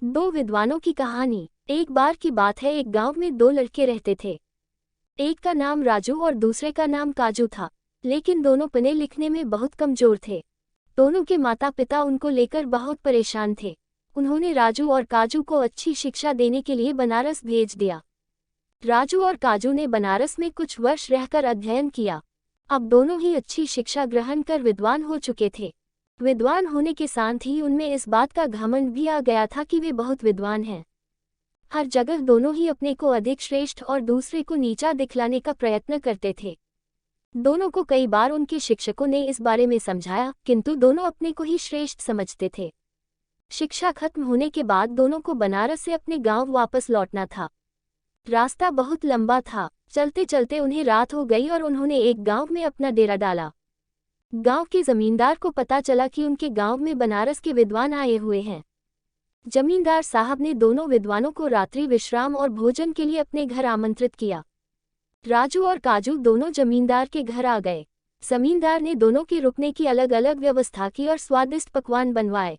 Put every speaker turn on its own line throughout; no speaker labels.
दो विद्वानों की कहानी। एक बार की बात है, एक गांव में दो लड़के रहते थे। एक का नाम राजू और दूसरे का नाम काजू था, लेकिन दोनों पढ़ने लिखने में बहुत कमजोर थे। दोनों के माता पिता उनको लेकर बहुत परेशान थे। उन्होंने राजू और काजू को अच्छी शिक्षा देने के लिए बनारस भेज दिया। राजू और काजू ने बनारस में कुछ वर्ष रहकर अध्ययन किया। अब दोनों ही अच्छी शिक्षा ग्रहण कर विद्वान हो चुके थे। विद्वान होने के साथ ही उनमें इस बात का घमंड भी आ गया था कि वे बहुत विद्वान हैं। हर जगह दोनों ही अपने को अधिक श्रेष्ठ और दूसरे को नीचा दिखलाने का प्रयत्न करते थे। दोनों को कई बार उनके शिक्षकों ने इस बारे में समझाया, किंतु दोनों अपने को ही श्रेष्ठ समझते थे। शिक्षा खत्म होने के बाद दोनों को बनारस से अपने गांव वापस लौटना था। रास्ता बहुत लंबा था। चलते चलते उन्हें रात हो गई और उन्होंने एक गांव में अपना डेरा डाला। गांव के जमींदार को पता चला कि उनके गांव में बनारस के विद्वान आए हुए हैं। जमींदार साहब ने दोनों विद्वानों को रात्रि विश्राम और भोजन के लिए अपने घर आमंत्रित किया। राजू और काजू दोनों जमींदार के घर आ गए। जमींदार ने दोनों के रुकने की अलग अलग व्यवस्था की और स्वादिष्ट पकवान बनवाए।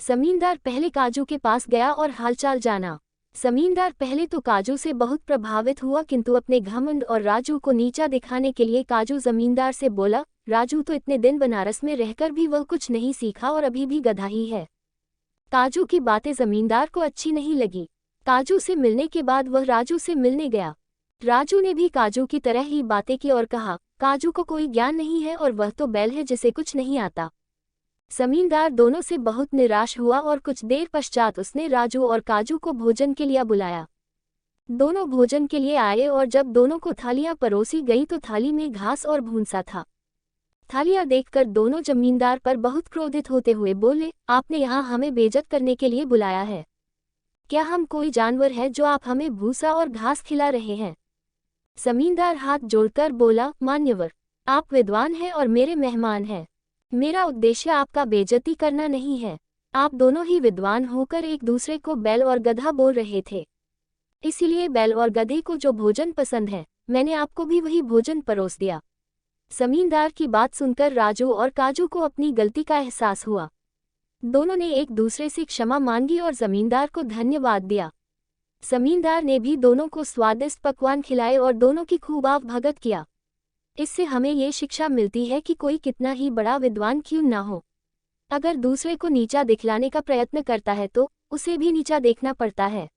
जमींदार पहले काजू के पास गया और हालचाल जाना। जमींदार पहले तो काजू से बहुत प्रभावित हुआ, किंतु अपने घमंड और राजू को नीचा दिखाने के लिए काजू जमींदार से बोला, राजू तो इतने दिन बनारस में रहकर भी वह कुछ नहीं सीखा और अभी भी गधा ही है। काजू की बातें जमींदार को अच्छी नहीं लगी। काजू से मिलने के बाद वह राजू से मिलने गया। राजू ने भी काजू की तरह ही बातें की और कहा, काजू को कोई ज्ञान नहीं है और वह तो बैल है जिसे कुछ नहीं आता। जमींदार दोनों से बहुत निराश हुआ और कुछ देर पश्चात उसने राजू और काजू को भोजन के लिए बुलाया। दोनों भोजन के लिए आए और जब दोनों को थालियां परोसी गई तो थाली में घास और भूंसा था। थालियां देखकर दोनों जमींदार पर बहुत क्रोधित होते हुए बोले, आपने यहाँ हमें बेइज्जत करने के लिए बुलाया है? क्या हम कोई जानवर है जो आप हमें भूसा और घास खिला रहे हैं? जमींदार हाथ जोड़कर बोला, मान्यवर, आप विद्वान हैं और मेरे मेहमान हैं। मेरा उद्देश्य आपका बेइज्जती करना नहीं है। आप दोनों ही विद्वान होकर एक दूसरे को बैल और गधा बोल रहे थे, इसीलिए बैल और गधे को जो भोजन पसंद है, मैंने आपको भी वही भोजन परोस दिया। जमींदार की बात सुनकर राजू और काजू को अपनी गलती का एहसास हुआ। दोनों ने एक दूसरे से क्षमा मांगी और जमींदार को धन्यवाद दिया। जमींदार ने भी दोनों को स्वादिष्ट पकवान खिलाए और दोनों की खूब आवभगत किया। इससे हमें ये शिक्षा मिलती है कि कोई कितना ही बड़ा विद्वान क्यों ना हो, अगर दूसरे को नीचा दिखलाने का प्रयत्न करता है तो उसे भी नीचा देखना पड़ता है।